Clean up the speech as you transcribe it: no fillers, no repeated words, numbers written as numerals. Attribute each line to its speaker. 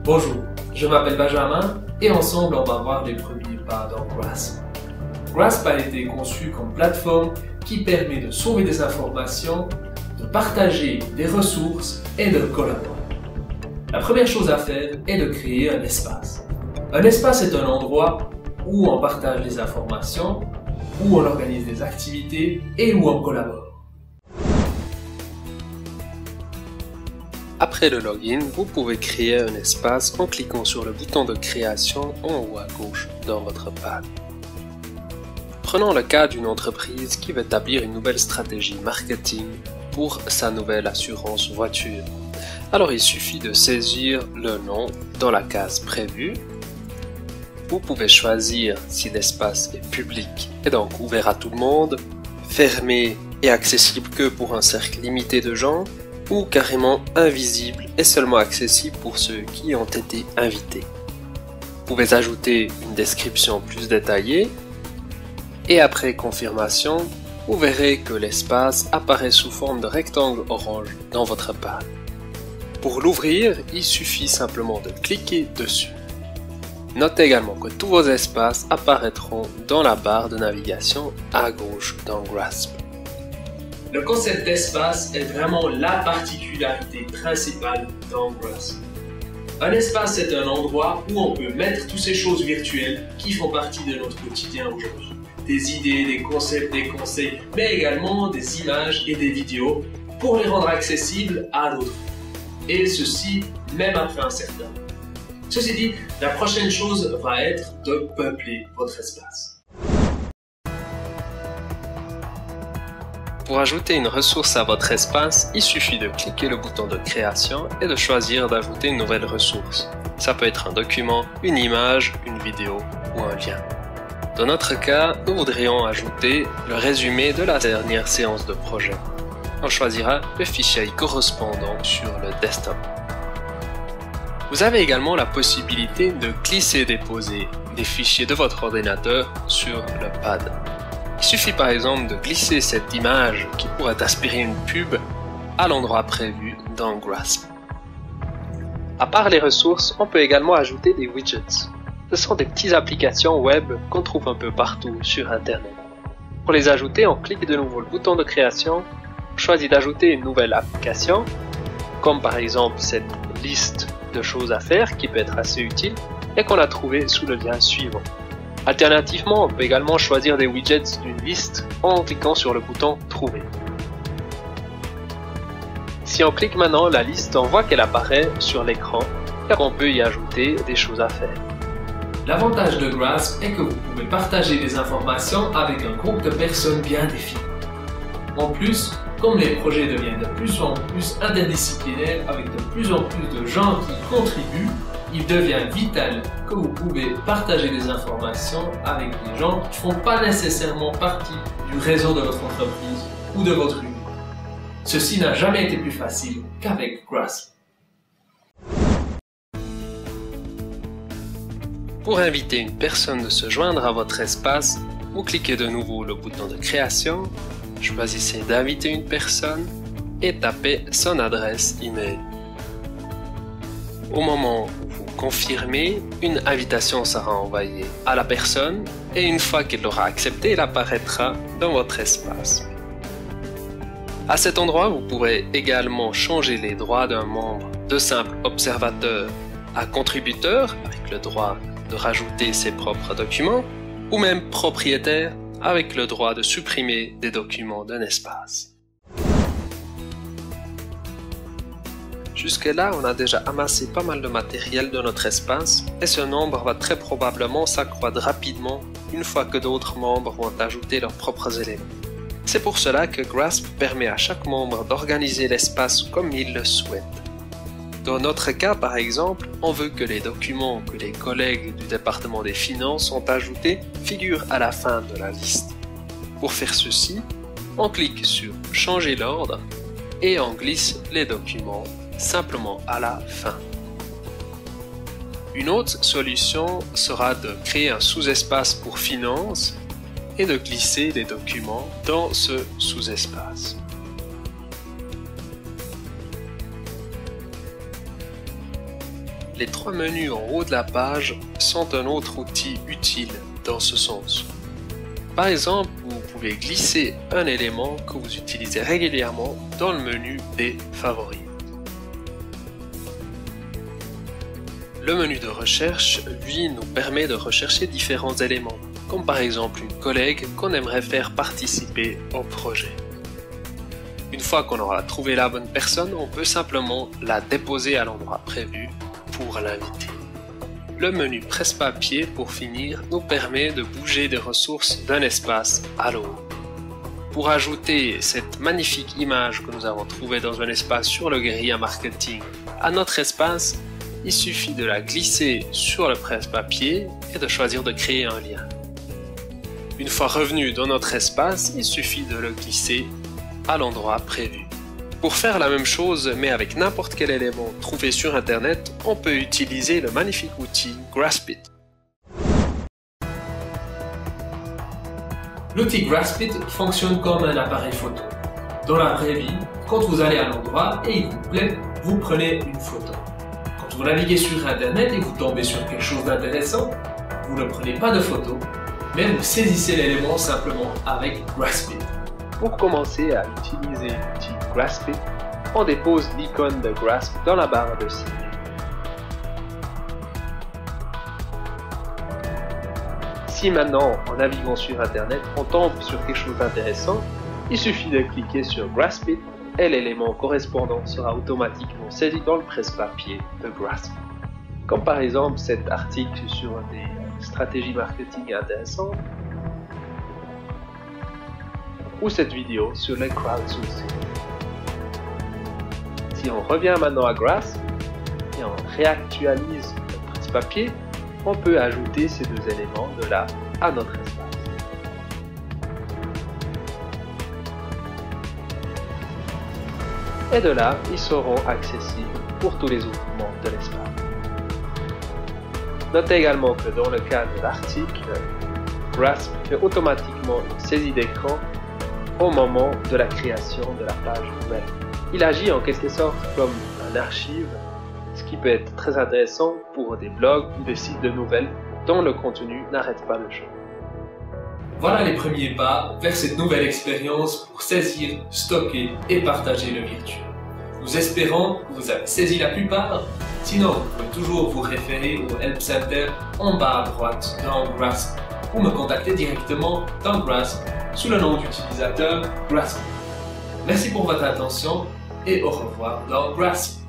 Speaker 1: Bonjour, je m'appelle Benjamin et ensemble on va voir les premiers pas dans Grasp. Grasp a été conçu comme plateforme qui permet de sauver des informations, de partager des ressources et de collaborer. La première chose à faire est de créer un espace. Un espace est un endroit où on partage des informations, où on organise des activités et où on collabore.
Speaker 2: Après le login, vous pouvez créer un espace en cliquant sur le bouton de création en haut à gauche dans votre page. Prenons le cas d'une entreprise qui veut établir une nouvelle stratégie marketing pour sa nouvelle assurance voiture. Alors il suffit de saisir le nom dans la case prévue. Vous pouvez choisir si l'espace est public et donc ouvert à tout le monde, fermé et accessible que pour un cercle limité de gens, ou carrément invisible et seulement accessible pour ceux qui ont été invités. Vous pouvez ajouter une description plus détaillée et après confirmation, vous verrez que l'espace apparaît sous forme de rectangle orange dans votre page. Pour l'ouvrir, il suffit simplement de cliquer dessus. Notez également que tous vos espaces apparaîtront dans la barre de navigation à gauche dans Grasp.
Speaker 1: Le concept d'espace est vraiment la particularité principale dans Grasp. Un espace est un endroit où on peut mettre toutes ces choses virtuelles qui font partie de notre quotidien aujourd'hui. Des idées, des concepts, des conseils, mais également des images et des vidéos pour les rendre accessibles à d'autres. Et ceci même après un certain temps. Ceci dit, la prochaine chose va être de peupler votre espace.
Speaker 2: Pour ajouter une ressource à votre espace, il suffit de cliquer le bouton de création et de choisir d'ajouter une nouvelle ressource. Ça peut être un document, une image, une vidéo ou un lien. Dans notre cas, nous voudrions ajouter le résumé de la dernière séance de projet. On choisira le fichier correspondant sur le desktop. Vous avez également la possibilité de glisser-déposer des fichiers de votre ordinateur sur le pad. Il suffit par exemple de glisser cette image qui pourrait aspirer une pub à l'endroit prévu dans Grasp. À part les ressources, on peut également ajouter des widgets. Ce sont des petites applications web qu'on trouve un peu partout sur Internet. Pour les ajouter, on clique de nouveau le bouton de création, on choisit d'ajouter une nouvelle application, comme par exemple cette liste de choses à faire qui peut être assez utile et qu'on a trouvé sous le lien suivant. Alternativement, on peut également choisir des widgets d'une liste en cliquant sur le bouton « Trouver ». Si on clique maintenant la liste, on voit qu'elle apparaît sur l'écran et qu'on peut y ajouter des choses à faire.
Speaker 1: L'avantage de Grasp est que vous pouvez partager des informations avec un groupe de personnes bien défini. En plus, comme les projets deviennent de plus en plus interdisciplinaires avec de plus en plus de gens qui contribuent, il devient vital que vous pouvez partager des informations avec des gens qui ne font pas nécessairement partie du réseau de votre entreprise ou de votre unité. Ceci n'a jamais été plus facile qu'avec Grasp.
Speaker 2: Pour inviter une personne de se joindre à votre espace, vous cliquez de nouveau le bouton de création, choisissez d'inviter une personne et tapez son adresse email. Au moment où vous confirmez, une invitation sera envoyée à la personne et une fois qu'elle l'aura acceptée, elle apparaîtra dans votre espace. À cet endroit, vous pourrez également changer les droits d'un membre de simple observateur à contributeur avec le droit de rajouter ses propres documents ou même propriétaire avec le droit de supprimer des documents d'un espace. Jusque-là, on a déjà amassé pas mal de matériel de notre espace et ce nombre va très probablement s'accroître rapidement une fois que d'autres membres vont ajouter leurs propres éléments. C'est pour cela que Grasp permet à chaque membre d'organiser l'espace comme il le souhaite. Dans notre cas, par exemple, on veut que les documents que les collègues du département des finances ont ajoutés figurent à la fin de la liste. Pour faire ceci, on clique sur « Changer l'ordre » et on glisse les documents simplement à la fin. Une autre solution sera de créer un sous-espace pour finances et de glisser les documents dans ce sous-espace. Les 3 menus en haut de la page sont un autre outil utile dans ce sens. Par exemple, vous pouvez glisser un élément que vous utilisez régulièrement dans le menu des favoris. Le menu de recherche, lui, nous permet de rechercher différents éléments, comme par exemple une collègue qu'on aimerait faire participer au projet. Une fois qu'on aura trouvé la bonne personne, on peut simplement la déposer à l'endroit prévu pour l'inviter. Le menu presse-papier, pour finir, nous permet de bouger des ressources d'un espace à l'autre. Pour ajouter cette magnifique image que nous avons trouvée dans un espace sur le guérilla marketing à notre espace, il suffit de la glisser sur le presse-papier et de choisir de créer un lien. Une fois revenu dans notre espace, il suffit de le glisser à l'endroit prévu. Pour faire la même chose, mais avec n'importe quel élément trouvé sur Internet, on peut utiliser le magnifique outil Graspit.
Speaker 1: L'outil Graspit fonctionne comme un appareil photo. Dans la vraie vie, quand vous allez à l'endroit et il vous plaît, vous prenez une photo. Quand vous naviguez sur Internet et vous tombez sur quelque chose d'intéressant, vous ne prenez pas de photo, mais vous saisissez l'élément simplement avec Graspit.
Speaker 2: Pour commencer à utiliser l'outil Graspit, on dépose l'icône de Grasp dans la barre de cible. Si maintenant, en naviguant sur Internet, on tombe sur quelque chose d'intéressant, il suffit de cliquer sur Graspit et l'élément correspondant sera automatiquement saisi dans le presse-papier de Grasp. Comme par exemple cet article sur des stratégies marketing intéressantes, ou cette vidéo sur les crowdsourcing. Si on revient maintenant à Grasp et on réactualise le presse-papier, on peut ajouter ces 2 éléments de là à notre espace. Et de là, ils seront accessibles pour tous les autres membres de l'espace. Notez également que dans le cas de l'article, Grasp fait automatiquement une saisie d'écran au moment de la création de la page web. Il agit en quelque sorte comme un archive, ce qui peut être très intéressant pour des blogs ou des sites de nouvelles dont le contenu n'arrête pas de changer.
Speaker 1: Voilà les premiers pas vers cette nouvelle expérience pour saisir, stocker et partager le virtuel. Nous espérons que vous avez saisi la plupart. Sinon, vous pouvez toujours vous référer au Help Center en bas à droite dans Grasp ou me contacter directement dans Grasp sous le nom d'utilisateur Grasp. Merci pour votre attention et au revoir dans Grasp.